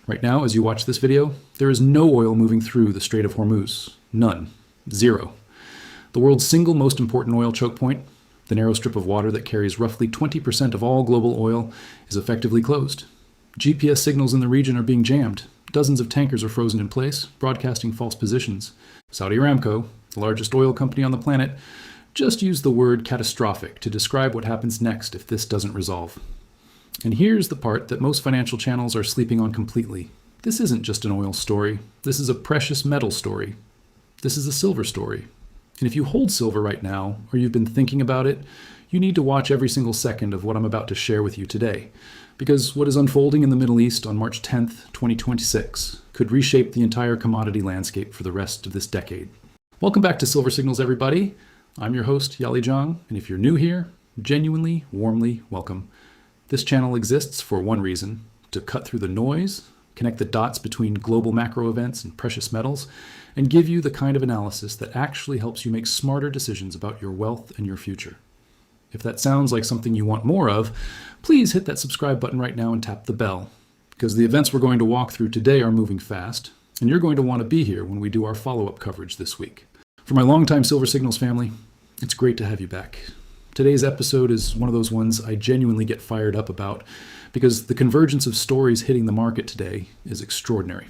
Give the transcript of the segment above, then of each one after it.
Right now, as you watch this video, there is no oil moving through the Strait of Hormuz. None. Zero. The world's single most important oil choke point, the narrow strip of water that carries roughly 20% of all global oil, is effectively closed. GPS signals in the region are being jammed. Dozens of tankers are frozen in place, broadcasting false positions. Saudi Aramco, the largest oil company on the planet, just used the word catastrophic to describe what happens next if this doesn't resolve. And here's the part that most financial channels are sleeping on completely. This isn't just an oil story. This is a precious metal story. This is a silver story. And if you hold silver right now, or you've been thinking about it, you need to watch every single second of what I'm about to share with you today. Because what is unfolding in the Middle East on March 10th, 2026 could reshape the entire commodity landscape for the rest of this decade. Welcome back to Silver Signals, everybody. I'm your host, Yali Zhang, and if you're new here, genuinely, warmly welcome. This channel exists for one reason: to cut through the noise, connect the dots between global macro events and precious metals, and give you the kind of analysis that actually helps you make smarter decisions about your wealth and your future. If that sounds like something you want more of, please hit that subscribe button right now and tap the bell, because the events we're going to walk through today are moving fast, and you're going to want to be here when we do our follow-up coverage this week. For my longtime Silver Signals family, it's great to have you back. Today's episode is one of those ones I genuinely get fired up about because the convergence of stories hitting the market today is extraordinary.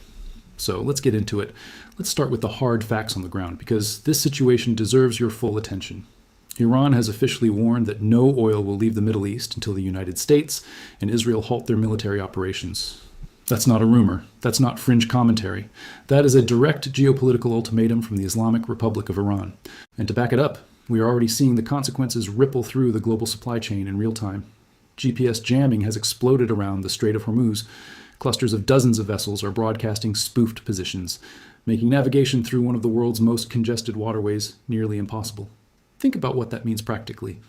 So let's get into it. Let's start with the hard facts on the ground because this situation deserves your full attention. Iran has officially warned that no oil will leave the Middle East until the United States and Israel halt their military operations. That's not a rumor. That's not fringe commentary. That is a direct geopolitical ultimatum from the Islamic Republic of Iran. And to back it up, we are already seeing the consequences ripple through the global supply chain in real time. GPS jamming has exploded around the Strait of Hormuz. Clusters of dozens of vessels are broadcasting spoofed positions, making navigation through one of the world's most congested waterways nearly impossible. Think about what that means practically.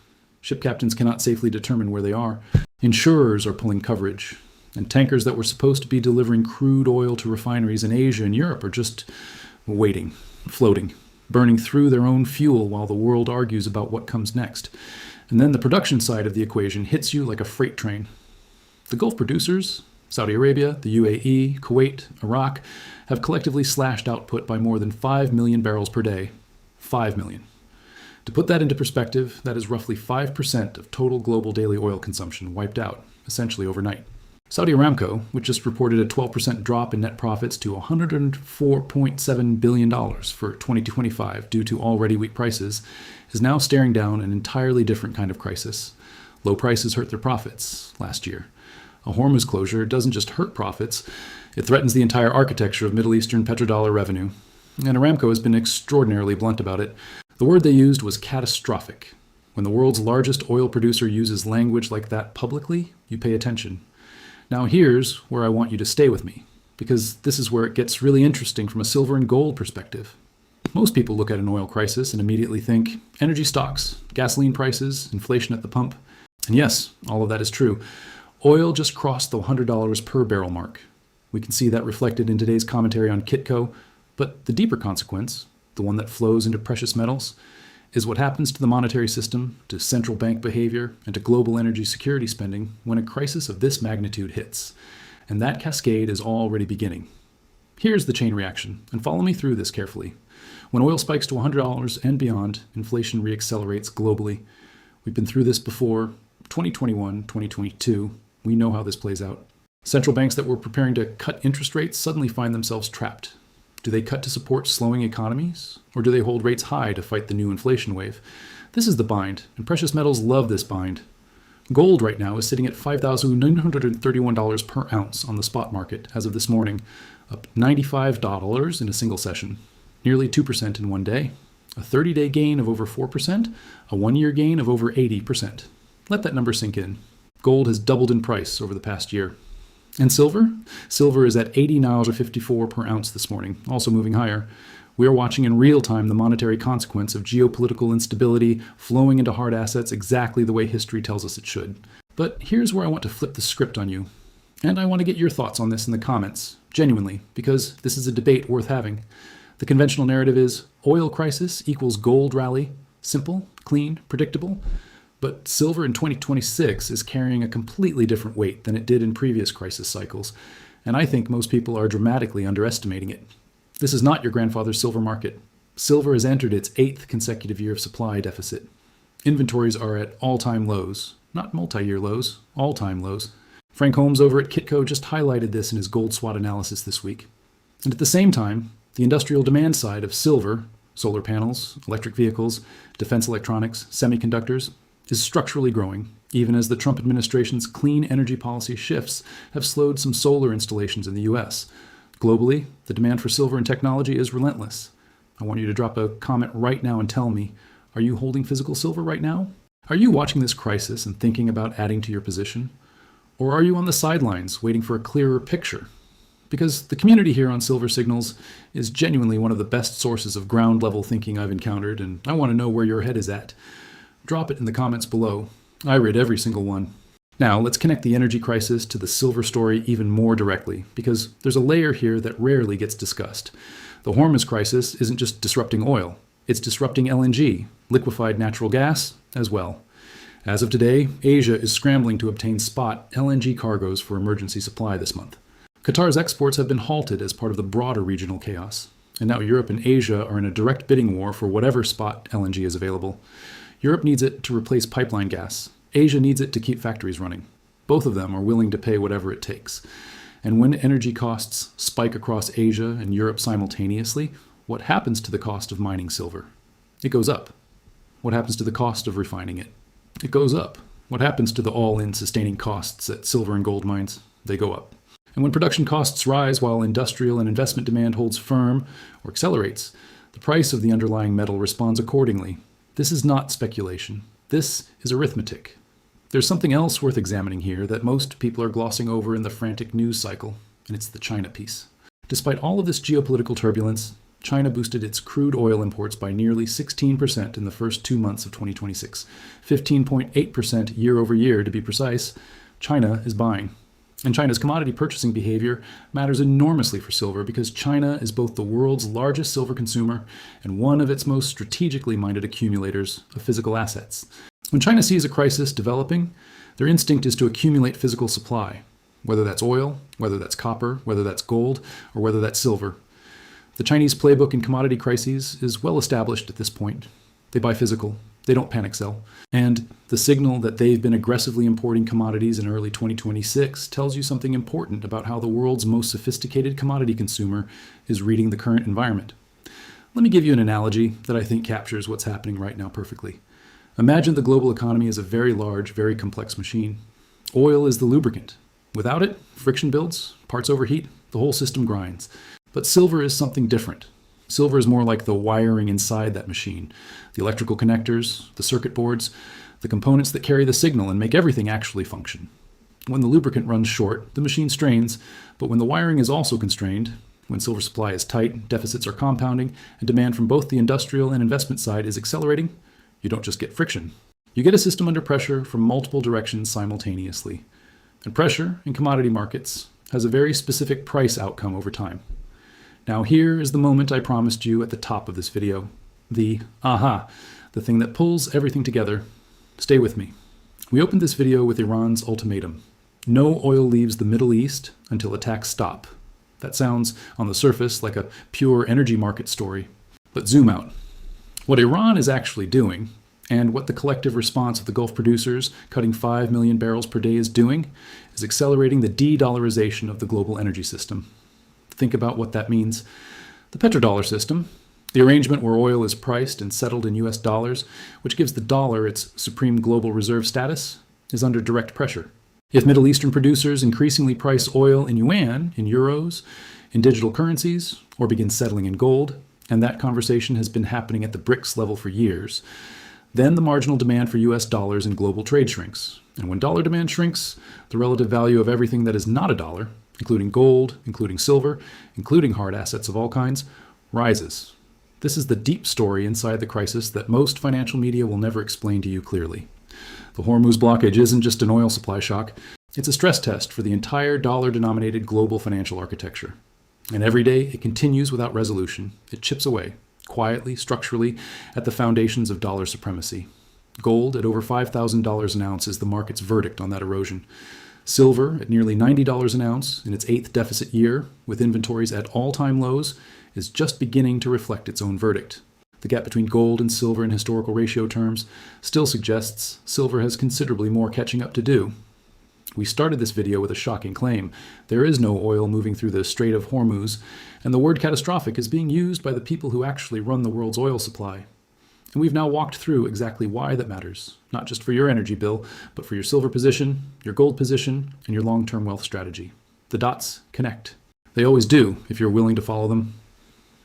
Ship captains cannot safely determine where they are. Insurers are pulling coverage. And tankers that were supposed to be delivering crude oil to refineries in Asia and Europe are just waiting, floating, burning through their own fuel while the world argues about what comes next. And then the production side of the equation hits you like a freight train. The Gulf producers, Saudi Arabia, the UAE, Kuwait, Iraq, have collectively slashed output by more than 5 million barrels per day. 5 million. To put that into perspective, that is roughly 5% of total global daily oil consumption wiped out, essentially overnight. Saudi Aramco, which just reported a 12% drop in net profits to $104.7 billion for 2025 due to already weak prices, is now staring down an entirely different kind of crisis. Low prices hurt their profits last year. A Hormuz closure doesn't just hurt profits, it threatens the entire architecture of Middle Eastern petrodollar revenue. And Aramco has been extraordinarily blunt about it. The word they used was catastrophic. When the world's largest oil producer uses language like that publicly, you pay attention. Now here's where I want you to stay with me, because this is where it gets really interesting from a silver and gold perspective. Most people look at an oil crisis and immediately think energy stocks, gasoline prices, inflation at the pump. And yes, all of that is true. Oil just crossed the $100 per barrel mark. We can see that reflected in today's commentary on Kitco, but the deeper consequence, the one that flows into precious metals, is what happens to the monetary system, to central bank behavior, and to global energy security spending when a crisis of this magnitude hits. And that cascade is already beginning. Here's the chain reaction, and follow me through this carefully. When oil spikes to $100 and beyond, inflation reaccelerates globally. We've been through this before, 2021, 2022. We know how this plays out. Central banks that were preparing to cut interest rates suddenly find themselves trapped. Do they cut to support slowing economies? Or do they hold rates high to fight the new inflation wave? This is the bind, and precious metals love this bind. Gold right now is sitting at $5,931 per ounce on the spot market as of this morning, up $95 in a single session, nearly 2% in one day, a 30-day gain of over 4%, a one-year gain of over 80%. Let that number sink in. Gold has doubled in price over the past year. And silver? Silver is at $80.54 per ounce this morning, also moving higher. We are watching in real time the monetary consequence of geopolitical instability flowing into hard assets exactly the way history tells us it should. But here's where I want to flip the script on you. And I want to get your thoughts on this in the comments, genuinely, because this is a debate worth having. The conventional narrative is oil crisis equals gold rally, simple, clean, predictable. But silver in 2026 is carrying a completely different weight than it did in previous crisis cycles. and I think most people are dramatically underestimating it. This is not your grandfather's silver market. Silver has entered its 8th consecutive year of supply deficit. Inventories are at all-time lows, not multi-year lows, all-time lows. Frank Holmes over at Kitco just highlighted this in his gold SWOT analysis this week. And at the same time, the industrial demand side of silver, solar panels, electric vehicles, defense electronics, semiconductors, is structurally growing, even as the Trump administration's clean energy policy shifts have slowed some solar installations in the US. Globally, the demand for silver and technology is relentless. I want you to drop a comment right now and tell me, are you holding physical silver right now? Are you watching this crisis and thinking about adding to your position? Or are you on the sidelines waiting for a clearer picture? Because the community here on Silver Signals is genuinely one of the best sources of ground-level thinking I've encountered, and I want to know where your head is at. Drop it in the comments below. I read every single one. Now, let's connect the energy crisis to the silver story even more directly, because there's a layer here that rarely gets discussed. The Hormuz crisis isn't just disrupting oil, it's disrupting LNG, liquefied natural gas, as well. As of today, Asia is scrambling to obtain spot LNG cargoes for emergency supply this month. Qatar's exports have been halted as part of the broader regional chaos, and now Europe and Asia are in a direct bidding war for whatever spot LNG is available. Europe needs it to replace pipeline gas. Asia needs it to keep factories running. Both of them are willing to pay whatever it takes. And when energy costs spike across Asia and Europe simultaneously, what happens to the cost of mining silver? It goes up. What happens to the cost of refining it? It goes up. What happens to the all-in sustaining costs at silver and gold mines? They go up. And when production costs rise while industrial and investment demand holds firm or accelerates, the price of the underlying metal responds accordingly. This is not speculation. This is arithmetic. There's something else worth examining here that most people are glossing over in the frantic news cycle, and it's the China piece. Despite all of this geopolitical turbulence, China boosted its crude oil imports by nearly 16% in the first 2 months of 2026. 15.8% year over year, to be precise. China is buying. And China's commodity purchasing behavior matters enormously for silver because China is both the world's largest silver consumer and one of its most strategically minded accumulators of physical assets. When China sees a crisis developing, their instinct is to accumulate physical supply, whether that's oil, whether that's copper, whether that's gold, or whether that's silver. The Chinese playbook in commodity crises is well established at this point. They buy physical. They don't panic sell. And the signal that they've been aggressively importing commodities in early 2026 tells you something important about how the world's most sophisticated commodity consumer is reading the current environment. Let me give you an analogy that I think captures what's happening right now perfectly. Imagine the global economy is a very large, very complex machine. Oil is the lubricant. Without it, friction builds, parts overheat, the whole system grinds. But silver is something different. Silver is more like the wiring inside that machine, the electrical connectors, the circuit boards, the components that carry the signal and make everything actually function. When the lubricant runs short, the machine strains, but when the wiring is also constrained, when silver supply is tight, deficits are compounding, and demand from both the industrial and investment side is accelerating, you don't just get friction. You get a system under pressure from multiple directions simultaneously. And pressure in commodity markets has a very specific price outcome over time. Now here is the moment I promised you at the top of this video. The aha, the thing that pulls everything together. Stay with me. We opened this video with Iran's ultimatum. No oil leaves the Middle East until attacks stop. That sounds, on the surface, like a pure energy market story. But zoom out. What Iran is actually doing, and what the collective response of the Gulf producers cutting 5 million barrels per day is doing, is accelerating the de-dollarization of the global energy system. Think about what that means. The petrodollar system, the arrangement where oil is priced and settled in US dollars, which gives the dollar its supreme global reserve status, is under direct pressure. If Middle Eastern producers increasingly price oil in yuan, in euros, in digital currencies, or begin settling in gold, and that conversation has been happening at the BRICS level for years, then the marginal demand for US dollars in global trade shrinks. And when dollar demand shrinks, the relative value of everything that is not a dollar, including gold, including silver, including hard assets of all kinds, rises. This is the deep story inside the crisis that most financial media will never explain to you clearly. The Hormuz blockage isn't just an oil supply shock. It's a stress test for the entire dollar-denominated global financial architecture. And every day it continues without resolution. It chips away, quietly, structurally, at the foundations of dollar supremacy. Gold at over $5,000 an ounce is the market's verdict on that erosion. Silver, at nearly $90 an ounce in its 8th deficit year, with inventories at all-time lows, is just beginning to reflect its own verdict. The gap between gold and silver in historical ratio terms still suggests silver has considerably more catching up to do. We started this video with a shocking claim. There is no oil moving through the Strait of Hormuz, and the word catastrophic is being used by the people who actually run the world's oil supply. And we've now walked through exactly why that matters, not just for your energy bill, but for your silver position, your gold position, and your long-term wealth strategy. The dots connect. They always do, if you're willing to follow them.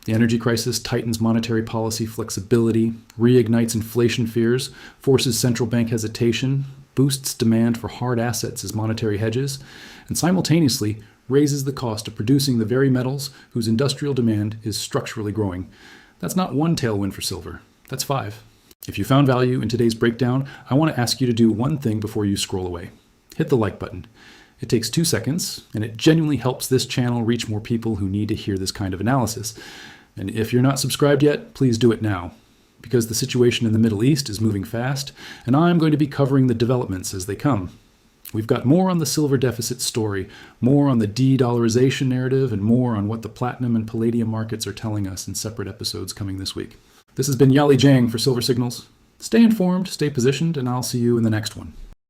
The energy crisis tightens monetary policy flexibility, reignites inflation fears, forces central bank hesitation, boosts demand for hard assets as monetary hedges, and simultaneously raises the cost of producing the very metals whose industrial demand is structurally growing. That's not one tailwind for silver. That's 5. If you found value in today's breakdown, I want to ask you to do one thing before you scroll away. Hit the like button. It takes 2 seconds, and it genuinely helps this channel reach more people who need to hear this kind of analysis. And if you're not subscribed yet, please do it now, because the situation in the Middle East is moving fast, and I'm going to be covering the developments as they come. We've got more on the silver deficit story, more on the de-dollarization narrative, and more on what the platinum and palladium markets are telling us in separate episodes coming this week. This has been Yali Jiang for Silver Signals. Stay informed, stay positioned, and I'll see you in the next one.